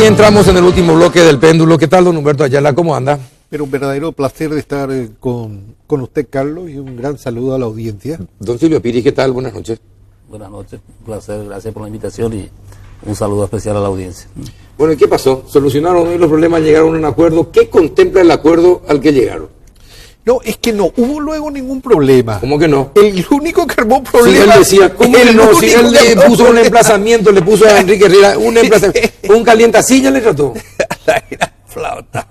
entramos en el último bloque del péndulo. ¿Qué tal, don Humberto Ayala? ¿Cómo anda? Pero un verdadero placer de estar con usted, Carlos, y un gran saludo a la audiencia. Don Silvio Piri, ¿qué tal? Buenas noches. Buenas noches, un placer, gracias por la invitación y un saludo especial a la audiencia. Bueno, ¿y qué pasó? ¿Solucionaron hoy los problemas, llegaron a un acuerdo? ¿Qué contempla el acuerdo al que llegaron? No, es que no hubo luego ningún problema. ¿Cómo que no? El único que armó Si problema... él decía, ¿cómo que no? Si él le puso un emplazamiento, le puso a Enrique Herrera un emplazamiento, un calientacilla le trató. Era flauta.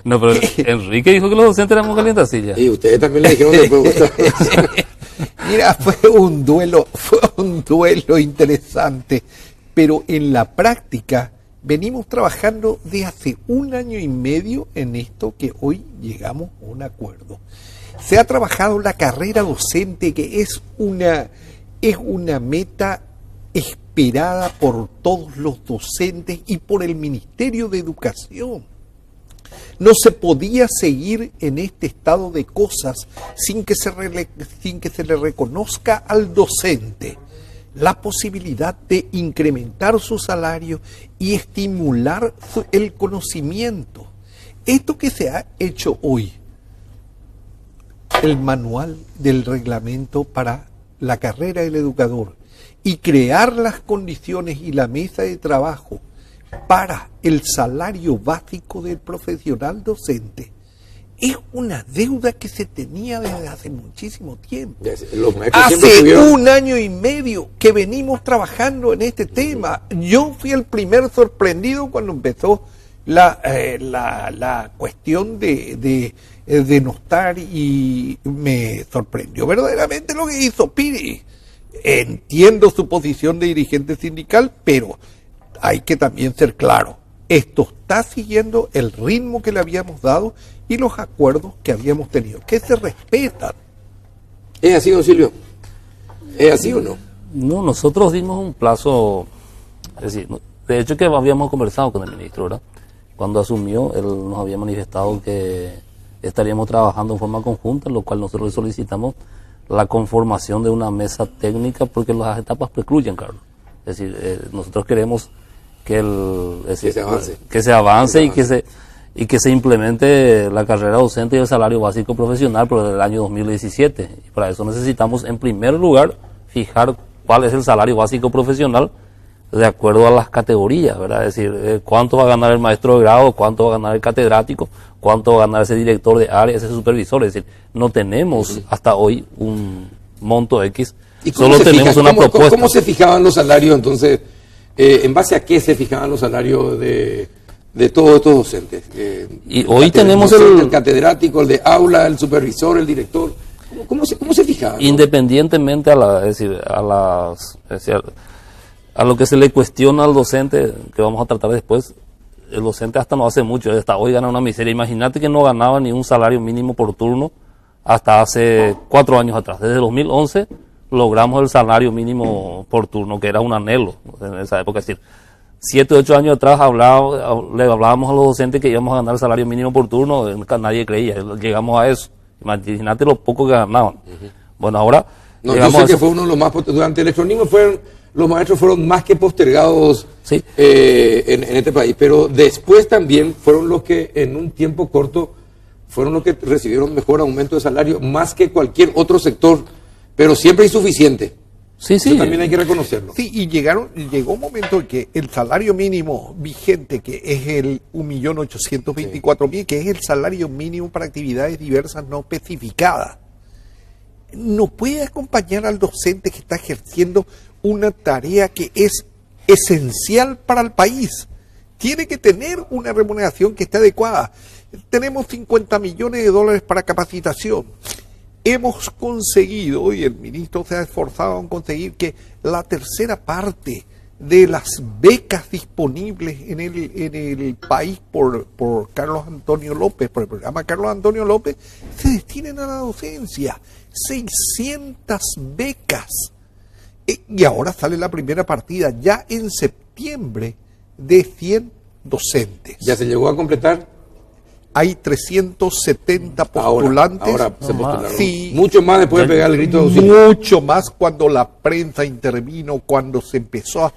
No, pero Enrique dijo que los docentes éramos calientacillas. Y ustedes también le dijeron después. Mira, fue un duelo interesante, pero en la práctica venimos trabajando de hace 1 año y medio en esto que hoy llegamos a un acuerdo. Se ha trabajado la carrera docente, que es una meta esperada por todos los docentes y por el Ministerio de Educación. No se podía seguir en este estado de cosas sin que se le reconozca al docente la posibilidad de incrementar su salario y estimular el conocimiento. Esto que se ha hecho hoy, el manual del reglamento para la carrera del educador y crear las condiciones y la mesa de trabajo para el salario básico del profesional docente, es una deuda que se tenía desde hace muchísimo tiempo. Hace 1 año y medio que venimos trabajando en este tema. Yo fui el primer sorprendido cuando empezó la cuestión de denostar, y me sorprendió verdaderamente lo que hizo Piri. Entiendo su posición de dirigente sindical, pero hay que también ser claro. Esto está siguiendo el ritmo que le habíamos dado y los acuerdos que habíamos tenido, que se respetan. ¿Es así, don Silvio? ¿Es así o no? No, nosotros dimos un plazo, es decir, de hecho que habíamos conversado con el ministro, ¿verdad? Cuando asumió, él nos había manifestado que estaríamos trabajando en forma conjunta, en lo cual nosotros le solicitamos la conformación de una mesa técnica, porque las etapas precluyen, Carlos. Es decir, nosotros queremos que se avance y que se implemente la carrera docente y el salario básico profesional por el año 2017. Y para eso necesitamos, en primer lugar, fijar cuál es el salario básico profesional de acuerdo a las categorías, ¿verdad? Es decir, cuánto va a ganar el maestro de grado, cuánto va a ganar el catedrático, cuánto va a ganar ese director de área, ese supervisor. Es decir, no tenemos hasta hoy un monto X, ¿Y solo tenemos una propuesta. ¿Cómo se fijaban los salarios entonces? ¿En base a qué se fijaban los salarios de todos estos docentes? Y hoy tenemos el catedrático, el de aula, el supervisor, el director. ¿Cómo se fijaban? Independientemente a lo que se le cuestiona al docente, que vamos a tratar después, el docente hasta no hace mucho, hasta hoy gana una miseria. Imagínate que no ganaba ni un salario mínimo por turno hasta hace 4 años atrás. Desde 2011 logramos el salario mínimo por turno, que era un anhelo en esa época. Es decir, 7 o 8 años atrás le hablábamos a los docentes que íbamos a ganar el salario mínimo por turno, nadie creía, llegamos a eso. Imagínate lo poco que ganaban. Bueno, ahora... No, yo sé que fue uno de los más... Durante el electronismo los maestros fueron más que postergados, ¿sí? en este país, pero después también fueron los que en un tiempo corto fueron los que recibieron mejor aumento de salario, más que cualquier otro sector, pero siempre insuficiente. Sí, sí. Eso también hay que reconocerlo. Sí, y llegó un momento en que el salario mínimo vigente, que es el 1.824.000, que es el salario mínimo para actividades diversas no especificadas, no puede acompañar al docente que está ejerciendo una tarea que es esencial para el país. Tiene que tener una remuneración que esté adecuada. Tenemos 50 millones de dólares para capacitación. Hemos conseguido, y el ministro se ha esforzado en conseguir, que la tercera parte de las becas disponibles en el país por Carlos Antonio López, por el programa Carlos Antonio López, se destinen a la docencia. 600 becas. Y ahora sale la primera partida, ya en septiembre, de 100 docentes. ¿Ya se llegó a completar? Hay 370 postulantes. Ahora se postularon. Sí, mucho más después de pegar el grito de auxilio. Mucho más cuando la prensa intervino, cuando se empezó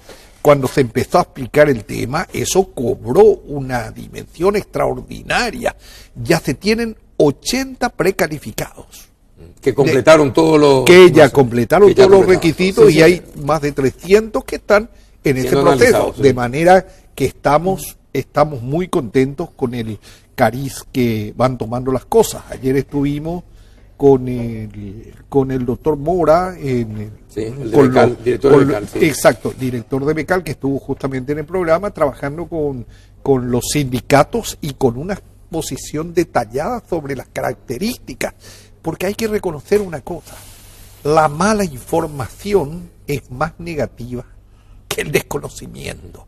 cuando se empezó a explicar el tema, eso cobró una dimensión extraordinaria. Ya se tienen 80 precalificados. Que completaron todos los... Que ya completaron que ya todos los completaron. requisitos, Sí, y sí. hay más de 300 que están en ese Siendo proceso. analizados, sí. De manera que estamos muy contentos con el cariz que van tomando las cosas. Ayer estuvimos con el doctor Mora, Sí, el de Becal, director de Becal, sí. Exacto, director de Becal, que estuvo justamente en el programa trabajando con los sindicatos y con una exposición detallada sobre las características, porque hay que reconocer una cosa: la mala información es más negativa que el desconocimiento,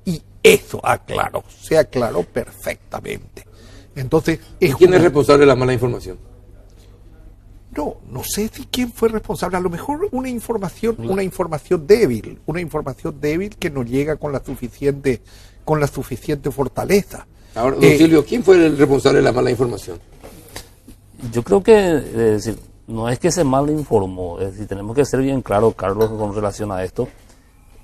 y eso se aclaró perfectamente. Entonces, ¿Quién es responsable de la mala información? No sé si quién fue responsable. A lo mejor una información débil que no llega con la suficiente fortaleza. Ahora, don Silvio, ¿quién fue el responsable de la mala información? Yo creo que es decir, no es que se mal informó, es decir, tenemos que ser bien claros, Carlos, con relación a esto.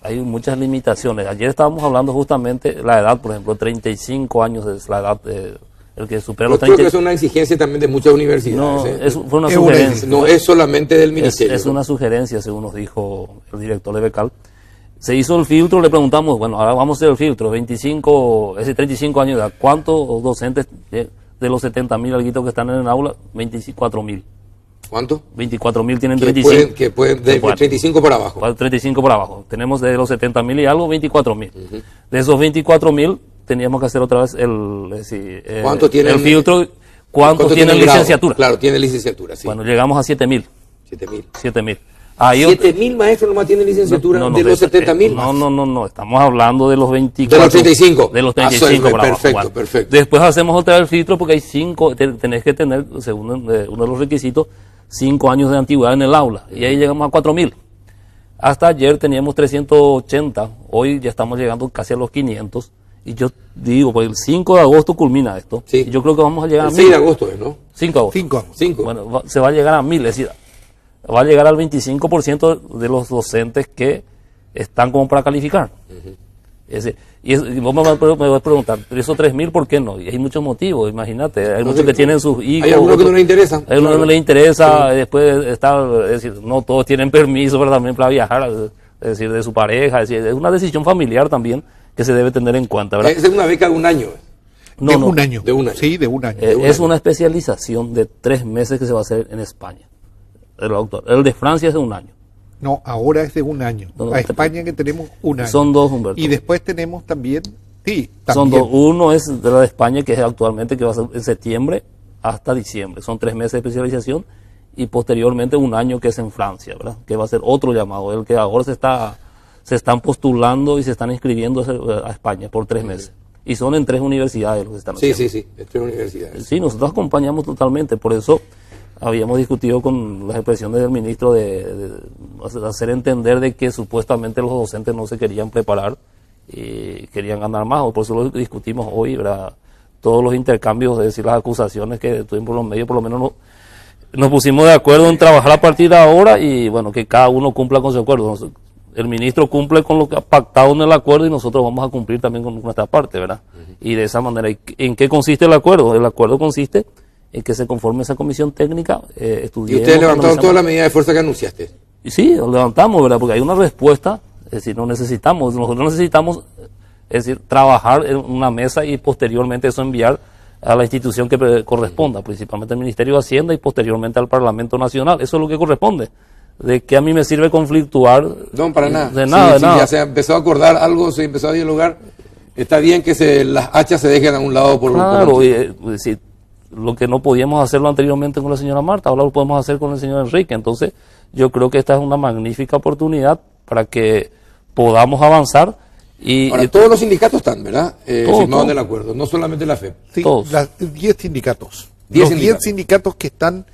Hay muchas limitaciones. Ayer estábamos hablando justamente de la edad, por ejemplo, 35 años es la edad, el que supera los 30. Creo que es una exigencia también de muchas universidades. No, fue una sugerencia. No es solamente del ministerio. Es una sugerencia, según nos dijo el director de Becal. Se hizo el filtro, le preguntamos, bueno, ahora vamos a hacer el filtro, 35 años de edad, ¿cuántos docentes de los 70.000 alguitos que están en el aula? 24.000. ¿Cuánto? 24.000 tienen Que 35. que pueden de 35 para abajo. 35 para abajo. Tenemos de los 70.000 y algo, 24.000. De esos 24.000, teníamos que hacer otra vez ¿Cuánto tienen, el filtro. ¿Cuántos tienen grado? licenciatura? Claro, tienen licenciatura, sí. Bueno, llegamos a 7.000. 7.000. 7.000. 7.000 maestros nomás tienen licenciatura de los 70.000. No, estamos hablando de los 24. De los 35. De los 35 para abajo. Perfecto, Bueno, perfecto. después hacemos otra vez el filtro porque hay 5, tenés que tener, según uno de los requisitos, 5 años de antigüedad en el aula. Y ahí llegamos a 4.000. Hasta ayer teníamos 380, hoy ya estamos llegando casi a los 500. Y yo digo, pues el 5 de agosto culmina esto. Sí. Y yo creo que vamos a llegar El a 6 1000. de agosto es, ¿no? 5 de agosto. 5. Bueno, se va a llegar a 1000, es decir, va a llegar al 25% de los docentes que están como para calificar. Y vos me vas a preguntar, ¿pero esos 3.000 por qué no? Y hay muchos motivos, imagínate. Hay muchos que tienen sus hijos. Hay algunos que no les interesan. Hay algunos que no les interesa. Después está, es decir, no todos tienen permiso, pero también para viajar, es decir, de su pareja. Es decir, es una decisión familiar también que se debe tener en cuenta, ¿verdad? Es una beca de un año. De un año. De un año. Sí, de un año. Es una especialización de 3 meses que se va a hacer en España. El de Francia es de un año. No, ahora es de un año. No, a España que tenemos un año. Son 2, Humberto. Y después tenemos también, Son 2. Uno es de la de España, que es actualmente, que va a ser en septiembre hasta diciembre. Son 3 meses de especialización y posteriormente un año que es en Francia, ¿verdad? Que va a ser otro llamado, el que ahora se están postulando y se están inscribiendo a España por 3 meses. Y son en 3 universidades los que están haciendo. Sí, en 3 universidades. Sí, nosotros acompañamos totalmente, por eso habíamos discutido con las expresiones del ministro de hacer entender de que supuestamente los docentes no se querían preparar y querían ganar más, por eso lo discutimos hoy, ¿verdad? Todos los intercambios, es decir, las acusaciones que tuvimos por los medios, por lo menos nos pusimos de acuerdo en trabajar a partir de ahora y bueno, que cada uno cumpla con su acuerdo. El ministro cumple con lo que ha pactado en el acuerdo y nosotros vamos a cumplir también con nuestra parte, ¿verdad? Y de esa manera, ¿en qué consiste el acuerdo? El acuerdo consiste en que se conforme esa comisión técnica, estudiemos... ¿Y ustedes levantaron todas las medidas de fuerza que anunciaste? Y sí, lo levantamos, ¿verdad? Porque hay una respuesta, es decir, nosotros necesitamos, es decir, trabajar en una mesa y posteriormente eso enviar a la institución que corresponda, principalmente al Ministerio de Hacienda y posteriormente al Parlamento Nacional. Eso es lo que corresponde. ¿De qué a mí me sirve conflictuar? No, para nada. De nada, de nada. Ya se empezó a acordar algo, se empezó a dialogar. Está bien que las hachas se dejen a un lado por Claro, decir, lo que no podíamos hacerlo anteriormente con la señora Marta, ahora lo podemos hacer con el señor Enrique. Entonces, yo creo que esta es una magnífica oportunidad para que podamos avanzar. Ahora, todos los sindicatos están, ¿verdad? Firmados todos. en el acuerdo, no solamente la FEP. Sí, Todos. las 10 sindicatos. 10 Los 10 sindicatos que están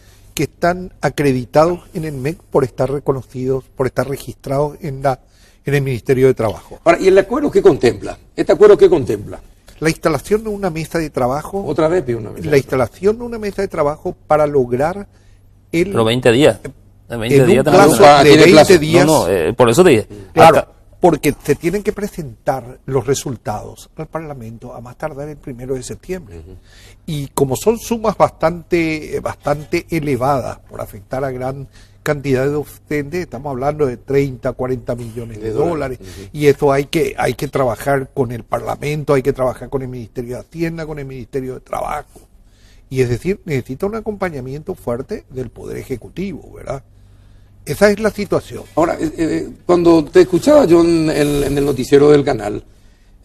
acreditados en el MEC por estar reconocidos, por estar registrados en el Ministerio de Trabajo. Ahora, ¿y el acuerdo qué contempla? ¿Este acuerdo qué contempla? La instalación de una mesa de trabajo. Otra vez pido una mesa. La instalación de una mesa de trabajo para lograr Pero 20 días. En 20 en días un tenemos plazo que- de tiene 20 plazo. días. No, por eso te dije. Claro. porque se tienen que presentar los resultados al Parlamento a más tardar el 1 de septiembre. Y como son sumas bastante elevadas por afectar a gran cantidad de docentes, estamos hablando de 30, 40 millones de dólares, y eso hay que trabajar con el Parlamento, hay que trabajar con el Ministerio de Hacienda, con el Ministerio de Trabajo. Y es decir, necesita un acompañamiento fuerte del Poder Ejecutivo, ¿verdad? Esa es la situación. Ahora, cuando te escuchaba yo en el noticiero del canal,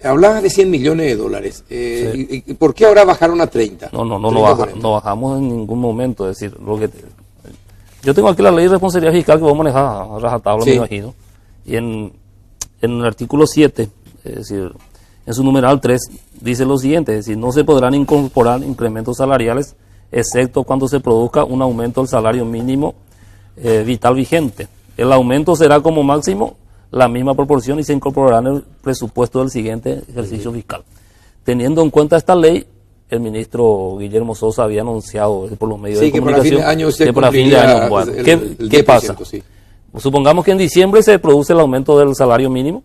hablabas de 100 millones de dólares. Sí. ¿Y por qué ahora bajaron a 30? No bajamos en ningún momento. Es decir, yo tengo aquí la ley de responsabilidad fiscal que vos manejás a rajatabla, me imagino. Y en el artículo 7, es decir, en su numeral 3, dice lo siguiente: es decir, no se podrán incorporar incrementos salariales, excepto cuando se produzca un aumento del salario mínimo vital vigente. El aumento será como máximo la misma proporción y se incorporará en el presupuesto del siguiente ejercicio fiscal. Teniendo en cuenta esta ley, el ministro Guillermo Sosa había anunciado por los medios de comunicación que para fin de año. Bueno, ¿qué pasa? Sí. Supongamos que en diciembre se produce el aumento del salario mínimo.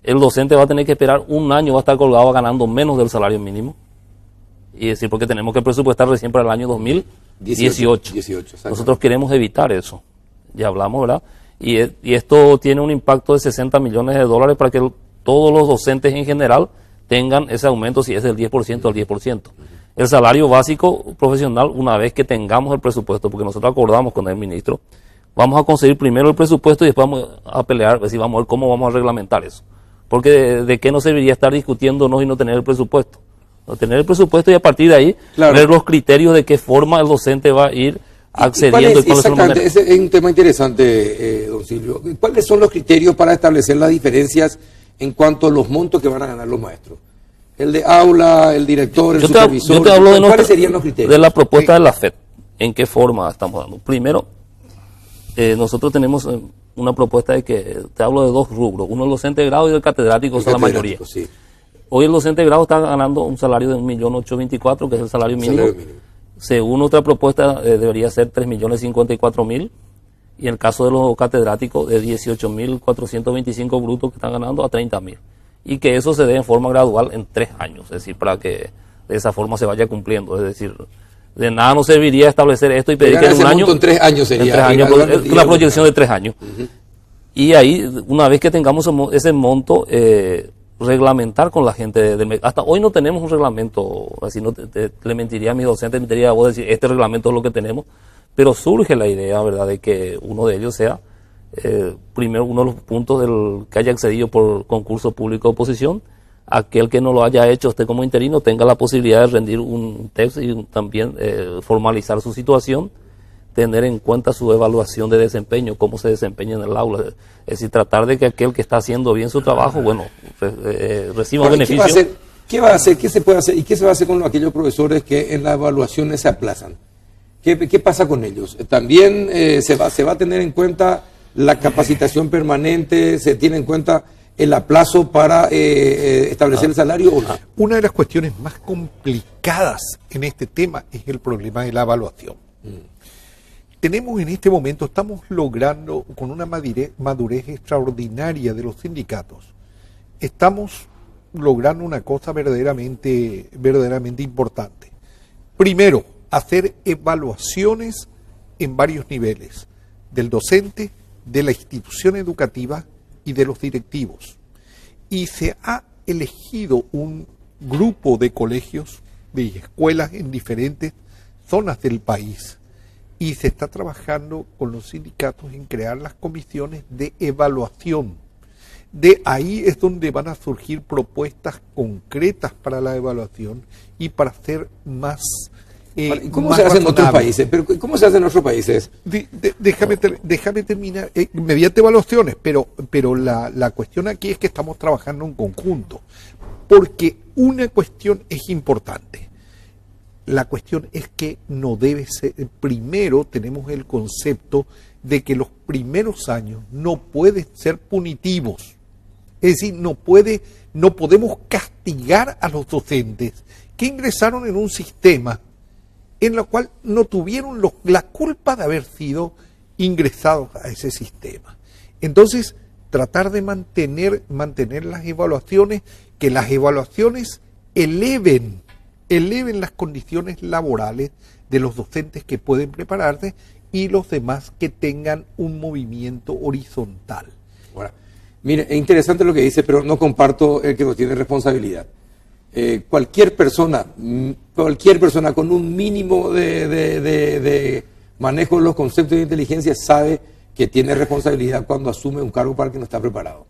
El docente va a tener que esperar un año, va a estar colgado ganando menos del salario mínimo. Y decir, porque tenemos que presupuestar recién para el año 2018. Nosotros queremos evitar eso. Ya hablamos, ¿verdad? Y esto tiene un impacto de 60 millones de dólares para que todos los docentes en general tengan ese aumento, si es del 10% al 10%. El salario básico profesional, una vez que tengamos el presupuesto, porque nosotros acordamos con el ministro, vamos a conseguir primero el presupuesto y después vamos a pelear, vamos a ver cómo vamos a reglamentar eso. Porque de qué nos serviría estar discutiéndonos y no tener el presupuesto. No tener el presupuesto y a partir de ahí ver los criterios de qué forma el docente va a ir accediendo. Exactamente, ese es un tema interesante, don Silvio. ¿Cuáles son los criterios para establecer las diferencias en cuanto a los montos que van a ganar los maestros? El de aula, el director, el supervisor. Yo te hablo ¿Cuáles serían los criterios? De la propuesta de la FED. ¿En qué forma estamos dando? Primero, nosotros tenemos una propuesta de que, te hablo de dos rubros, uno el docente de grado y el catedrático, son la mayoría. Sí. Hoy el docente de grado está ganando un salario de 1.824.000, que es el salario mínimo. Según otra propuesta debería ser 3.054.000, y en el caso de los catedráticos de 18.425 brutos que están ganando a 30.000. Y que eso se dé en forma gradual en 3 años, es decir, para que de esa forma se vaya cumpliendo. Es decir, de nada nos serviría establecer esto y pedir que en un año... En 3 años sería. En 3 años, una proyección de 3 años. Y ahí, una vez que tengamos ese monto, reglamentar con la gente hasta hoy no tenemos un reglamento, así no le mentiría a mis docentes, mentiría a vos decir este reglamento es lo que tenemos, pero surge la idea, ¿verdad?, de que uno de ellos sea primero uno de los puntos del que haya accedido por concurso público de oposición, aquel que no lo haya hecho usted como interino tenga la posibilidad de rendir un test y también formalizar su situación, tener en cuenta su evaluación de desempeño, cómo se desempeña en el aula. Es decir, tratar de que aquel que está haciendo bien su trabajo, bueno, reciba beneficio. ¿Qué va a hacer? ¿Qué se puede hacer? ¿Y qué se va a hacer con aquellos profesores que en las evaluaciones se aplazan? ¿Qué pasa con ellos? ¿También se va a tener en cuenta la capacitación permanente? ¿Se tiene en cuenta el aplazo para establecer el salario o no? Una de las cuestiones más complicadas en este tema es el problema de la evaluación. Tenemos en este momento, estamos logrando con una madurez extraordinaria de los sindicatos, estamos logrando una cosa verdaderamente importante. Primero, hacer evaluaciones en varios niveles, del docente, de la institución educativa y de los directivos. Y se ha elegido un grupo de colegios, de escuelas en diferentes zonas del país. Y se está trabajando con los sindicatos en crear las comisiones de evaluación. De ahí es donde van a surgir propuestas concretas para la evaluación y para hacer más. ¿Cómo se hace en otros países? ¿Pero cómo se hace en otros países? Déjame terminar. Mediante evaluaciones, pero la cuestión aquí es que estamos trabajando en conjunto. Porque una cuestión es importante. La cuestión es que no debe ser, primero tenemos el concepto de que los primeros años no pueden ser punitivos. Es decir, no podemos castigar a los docentes que ingresaron en un sistema en el cual no tuvieron la culpa de haber sido ingresados a ese sistema. Entonces, tratar de mantener las evaluaciones, que las evaluaciones eleven las condiciones laborales de los docentes que pueden prepararse y los demás que tengan un movimiento horizontal. Ahora, mire, es interesante lo que dice, pero no comparto el que no tiene responsabilidad. Cualquier persona con un mínimo de manejo de los conceptos de inteligencia sabe que tiene responsabilidad cuando asume un cargo para el que no está preparado.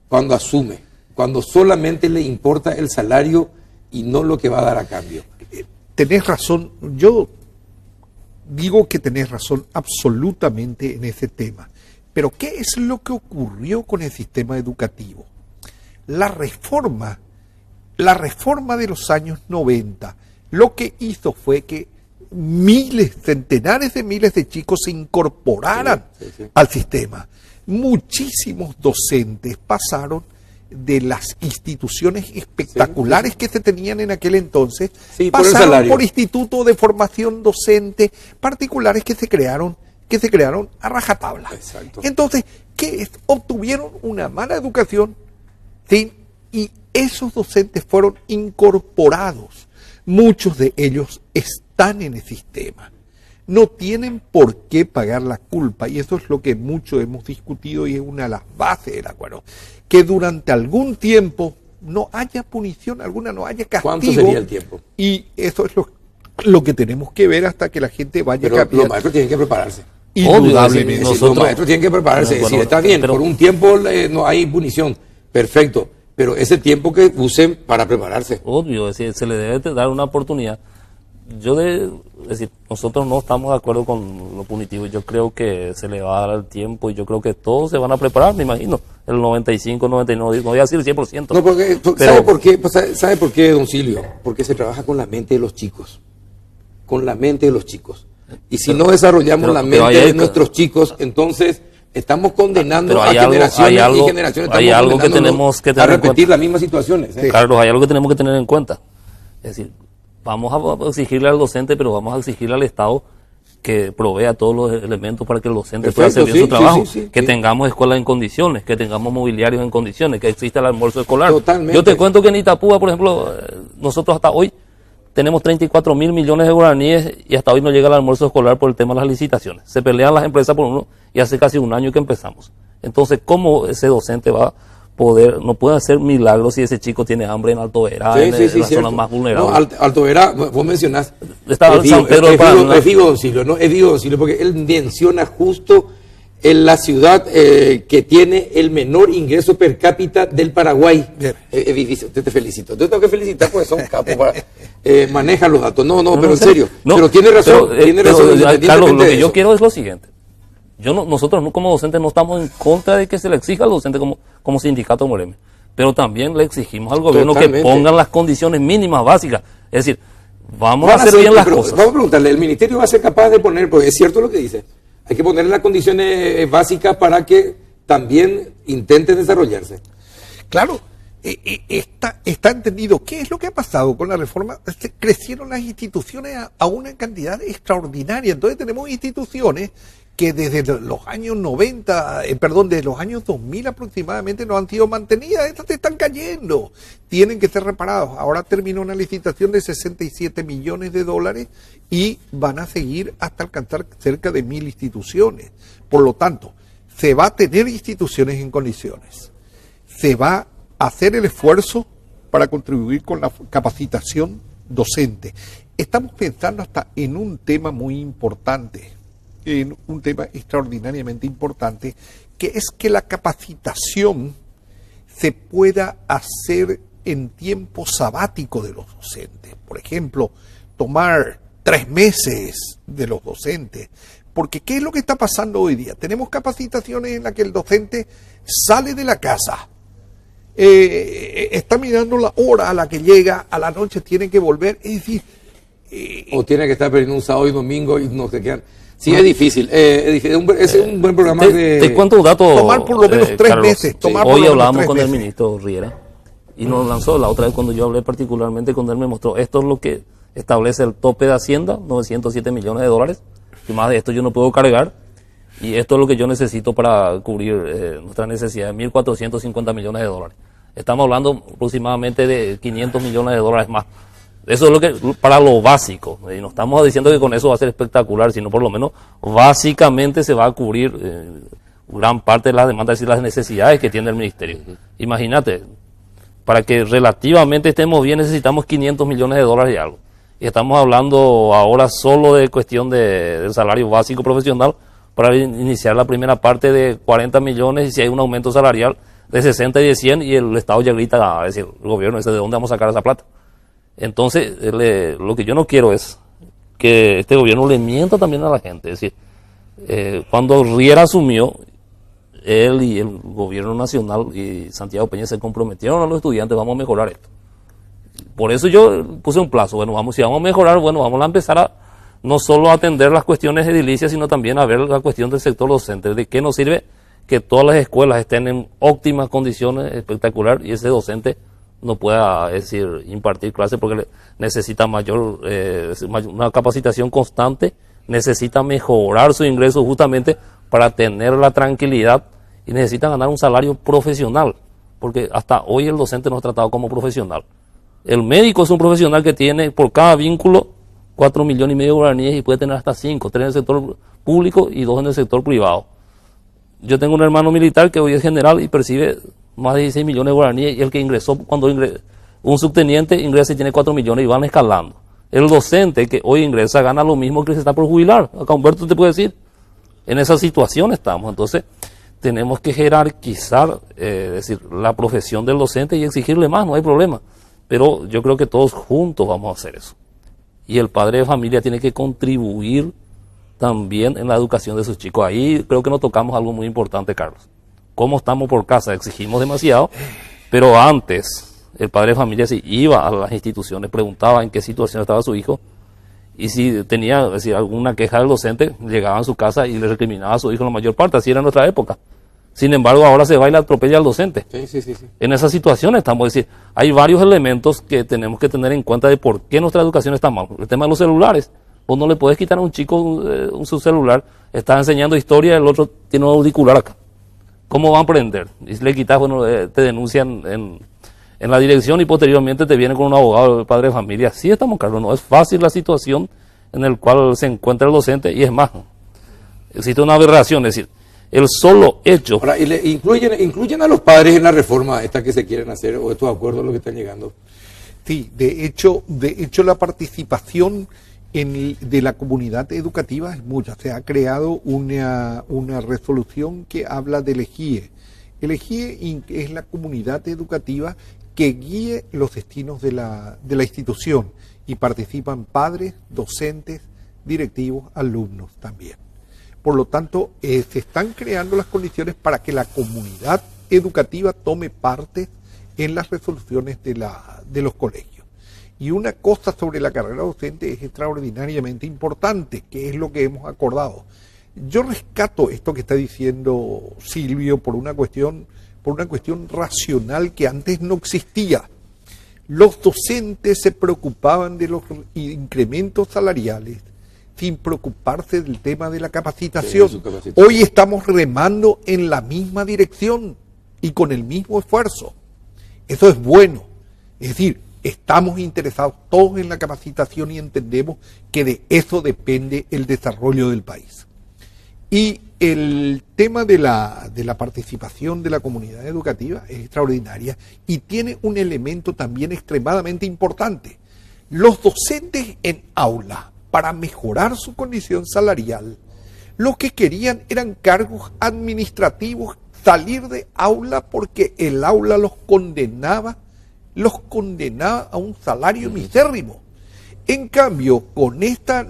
Cuando solamente le importa el salario y no lo que va a dar a cambio. Tenés razón, yo digo que tenés razón absolutamente en ese tema. Pero ¿qué es lo que ocurrió con el sistema educativo? La reforma de los años 90 lo que hizo fue que centenares de miles de chicos se incorporaran al sistema. Muchísimos docentes pasaron de las instituciones espectaculares que se tenían en aquel entonces, pasaron por institutos de formación docente particulares que se crearon a rajatabla. Exacto. Entonces, obtuvieron una mala educación, ¿sí? Y esos docentes fueron incorporados. Muchos de ellos están en el sistema. No tienen por qué pagar la culpa, y eso es lo que mucho hemos discutido y es una de las bases del acuerdo. Que durante algún tiempo no haya punición alguna, no haya castigo. ¿Cuánto sería el tiempo? Y eso es lo que tenemos que ver hasta que la gente vaya pero cambiando. Los maestros tienen que prepararse. Indudablemente. Los maestros tienen que prepararse. Bueno, está bien, por un tiempo no hay punición. Perfecto. Pero ese tiempo que usen para prepararse. Obvio, es decir, se le debe dar una oportunidad. Es decir, nosotros no estamos de acuerdo con lo punitivo. Yo creo que se le va a dar el tiempo y yo creo que todos se van a preparar, me imagino. El 95, 99, no voy a decir el 100%. No, porque, ¿sabe por qué, don Silvio? Porque se trabaja con la mente de los chicos. Con la mente de los chicos. Y si no desarrollamos la mente de nuestros chicos, entonces estamos condenando a generaciones y generaciones. Hay algo que tenemos que tener a repetir las mismas situaciones. Sí. Carlos, hay algo que tenemos que tener en cuenta. Es decir, vamos a exigirle al docente, pero vamos a exigirle al Estado que provea todos los elementos para que el docente pueda hacer bien su trabajo. Que tengamos escuelas en condiciones, que tengamos mobiliarios en condiciones, que exista el almuerzo escolar. Totalmente. Yo te cuento que en Itapúa, por ejemplo, nosotros hasta hoy tenemos 34.000 millones de guaraníes y hasta hoy no llega el almuerzo escolar por el tema de las licitaciones. Se pelean las empresas por uno y hace casi un año que empezamos. Entonces, ¿cómo ese docente va a poder, no puede hacer milagros si ese chico tiene hambre en Alto Verá, en las zonas más vulnerables? No, Alto Verá, vos mencionás, estaba en San Pedro del Paraná. Es Vigo, don Silvio, ¿no? Es Vigo, don Silvio, porque él menciona justo en la ciudad que tiene el menor ingreso per cápita del Paraguay. Te felicito. Yo tengo que felicitar porque son capos para manejan los datos. No, pero en serio. Pero tiene razón. Carlos, lo que yo quiero es lo siguiente. Nosotros como docentes no estamos en contra de que se le exija al docente como sindicato Moreme, pero también le exigimos al gobierno que pongan las condiciones mínimas básicas. Es decir, vamos a hacer bien las cosas. Vamos a preguntarle, ¿el ministerio va a ser capaz de poner, porque es cierto lo que dice, hay que poner las condiciones básicas para que también intenten desarrollarse? Claro, está entendido. ¿Qué es lo que ha pasado con la reforma? Crecieron las instituciones a una cantidad extraordinaria. Entonces tenemos instituciones que desde los años 90, desde los años 2000 aproximadamente no han sido mantenidas. Estas están cayendo. Tienen que ser reparados. Ahora terminó una licitación de 67 millones de dólares y van a seguir hasta alcanzar cerca de 1.000 instituciones. Por lo tanto, se va a tener instituciones en condiciones. Se va a hacer el esfuerzo para contribuir con la capacitación docente. Estamos pensando hasta en un tema muy importante, en un tema extraordinariamente importante, que es que la capacitación se pueda hacer en tiempo sabático de los docentes. Por ejemplo, tomar 3 meses de los docentes. Porque ¿qué es lo que está pasando hoy día? Tenemos capacitaciones en las que el docente sale de la casa, está mirando la hora a la que llega, a la noche tiene que volver, es decir... o tiene que estar perdiendo un sábado y domingo y no se quedan... Sí, es difícil. Es un buen programa Te cuento un dato. Tomar por lo menos 3 meses. Hoy hablábamos con el ministro Riera y nos lanzó la otra vez cuando yo hablé particularmente con él, me mostró esto es lo que establece el tope de Hacienda, 907 millones de dólares. Y más de esto yo no puedo cargar. Y esto es lo que yo necesito para cubrir nuestra necesidad de 1.450 millones de dólares. Estamos hablando aproximadamente de 500 millones de dólares más. Eso es lo que para lo básico. Y no estamos diciendo que con eso va a ser espectacular, sino por lo menos básicamente se va a cubrir gran parte de las demandas y las necesidades que tiene el ministerio. Imagínate, para que relativamente estemos bien necesitamos 500 millones de dólares y algo. Y estamos hablando ahora solo de cuestión del salario básico profesional para iniciar la primera parte de 40 millones y si hay un aumento salarial de 60 y de 100 y el Estado ya grita, es decir, el gobierno dice, ¿de dónde vamos a sacar esa plata? Entonces, lo que yo no quiero es que este gobierno le mienta también a la gente. Es decir, cuando Riera asumió, él y el gobierno nacional y Santiago Peña se comprometieron a los estudiantes, vamos a mejorar esto. Por eso yo puse un plazo, bueno, si vamos a mejorar, bueno, vamos a empezar a no solo a atender las cuestiones edilicias, sino también a ver la cuestión del sector docente. ¿De qué nos sirve que todas las escuelas estén en óptimas condiciones, espectacular, y ese docente no pueda, es decir, impartir clases porque necesita una capacitación constante, necesita mejorar su ingreso justamente para tener la tranquilidad y necesita ganar un salario profesional, porque hasta hoy el docente no es tratado como profesional. El médico es un profesional que tiene por cada vínculo 4,5 millones de guaraníes y puede tener hasta 5, 3 en el sector público y 2 en el sector privado. Yo tengo un hermano militar que hoy es general y percibe más de 16 millones de guaraníes y el que ingresó cuando un subteniente ingresa y tiene 4 millones y van escalando. El docente que hoy ingresa gana lo mismo que se está por jubilar. Acá Humberto te puede decir. En esa situación estamos. Entonces tenemos que jerarquizar es decir, la profesión del docente y exigirle más, no hay problema. Pero yo creo que todos juntos vamos a hacer eso. Y el padre de familia tiene que contribuir también en la educación de sus chicos. Ahí creo que nos tocamos algo muy importante, Carlos. ¿Cómo estamos por casa? Exigimos demasiado, pero antes el padre de familia se iba a las instituciones, preguntaba en qué situación estaba su hijo y si tenía, es decir, alguna queja del docente, llegaba a su casa y le recriminaba a su hijo en la mayor parte. Así era nuestra época. Sin embargo, ahora se va y le atropella al docente. Sí. En esa situación estamos, es decir, hay varios elementos que tenemos que tener en cuenta de por qué nuestra educación está mal. El tema de los celulares. Vos no le podés quitar a un chico su celular, está enseñando historia, el otro tiene un auricular acá. ¿Cómo va a aprender? Y si le quitas, bueno, te denuncian en la dirección y posteriormente te viene con un abogado, el padre de familia. Sí estamos, Carlos, no es fácil la situación en la cual se encuentra el docente y es más, existe una aberración, es decir, el solo hecho. Ahora, ¿y incluyen a los padres en la reforma esta que se quieren hacer o estos acuerdos a los que están llegando? Sí, de hecho la participación de la comunidad educativa es mucha. Se ha creado una resolución que habla del EGIE. El EGIE es la comunidad educativa que guíe los destinos de la institución y participan padres, docentes, directivos, alumnos también. Por lo tanto, se están creando las condiciones para que la comunidad educativa tome parte en las resoluciones de los colegios. Y una cosa sobre la carrera docente es extraordinariamente importante, que es lo que hemos acordado. Yo rescato esto que está diciendo Silvio por una cuestión racional que antes no existía. Los docentes se preocupaban de los incrementos salariales sin preocuparse del tema de la capacitación. Sí, hoy estamos remando en la misma dirección y con el mismo esfuerzo. Eso es bueno. Es decir, estamos interesados todos en la capacitación y entendemos que de eso depende el desarrollo del país. Y el tema de la participación de la comunidad educativa es extraordinaria y tiene un elemento también extremadamente importante. Los docentes en aula, para mejorar su condición salarial, lo que querían eran cargos administrativos, salir de aula porque el aula los condenaba a un salario misérrimo. En cambio, con esta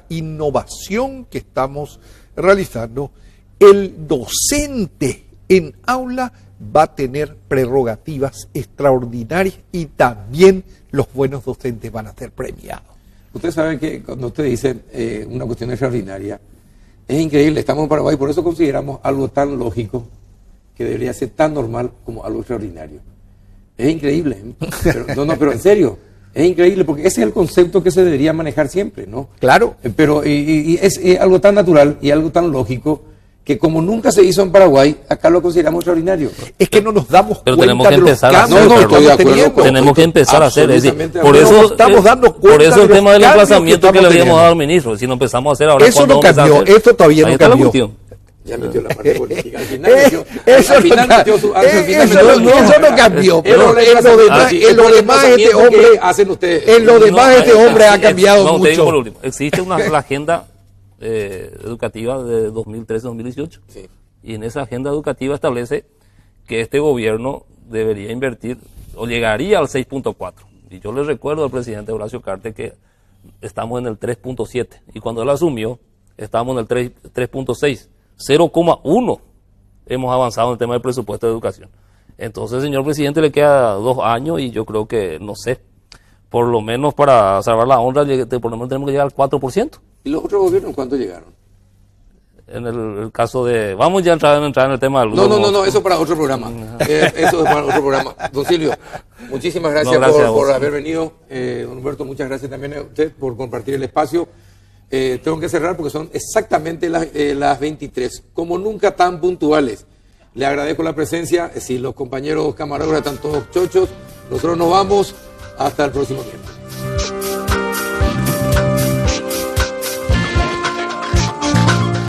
innovación que estamos realizando, el docente en aula va a tener prerrogativas extraordinarias y también los buenos docentes van a ser premiados. Usted sabe que cuando usted dice una cuestión extraordinaria, es increíble, estamos en Paraguay, por eso consideramos algo tan lógico que debería ser tan normal como algo extraordinario. Es increíble, pero en serio, Es increíble porque ese es el concepto que se debería manejar siempre, ¿no? Claro. Pero es algo tan natural y algo tan lógico que como nunca se hizo en Paraguay, acá lo consideramos extraordinario. Es que no nos damos Pero cuenta tenemos que de los empezar a cambios hacer, que estoy de estamos acuerdo teniendo. con- Tenemos que empezar a hacer, es decir, absolutamente por de acuerdo. eso Nos estamos dando cuenta por eso de el los tema del cambios que emplazamiento que le estamos habíamos teniendo. dado al ministro, si no empezamos a hacer ahora, Eso ¿cuándo no vamos a cambió, hacer? esto todavía Ahí no está la cambió. cuestión. Ya metió la parte política. Al final metió, Eso al no final ca- metió su- al final eso metió no- su- eso no cambió, pero en lo demás, sí, en lo el demás este emplazamiento que hombre, hacen ustedes. en lo demás este hombre ha cambiado no, te digo por mucho. último, existe la agenda educativa de 2013-2018 Sí. y en esa agenda educativa establece que este gobierno debería invertir o llegaría al 6.4. Y yo le recuerdo al presidente Horacio Cartes que estamos en el 3.7 y cuando él asumió estábamos en el 3.6, 0,1 hemos avanzado en el tema del presupuesto de educación. Entonces, señor presidente, le queda 2 años y yo creo que, no sé, por lo menos para salvar la honra, por lo menos tenemos que llegar al 4%. ¿Y los otros gobiernos cuánto llegaron? En el caso de... Vamos ya a entrar en el tema del... No, eso para otro programa. Eso es para otro programa. Don Silvio, muchísimas gracias, No, gracias a vos. por haber venido. Don Humberto, muchas gracias también a usted por compartir el espacio. Tengo que cerrar porque son exactamente las 23, como nunca tan puntuales. Le agradezco la presencia. Si los compañeros camarógrafos están todos chochos, nosotros nos vamos. Hasta el próximo tiempo.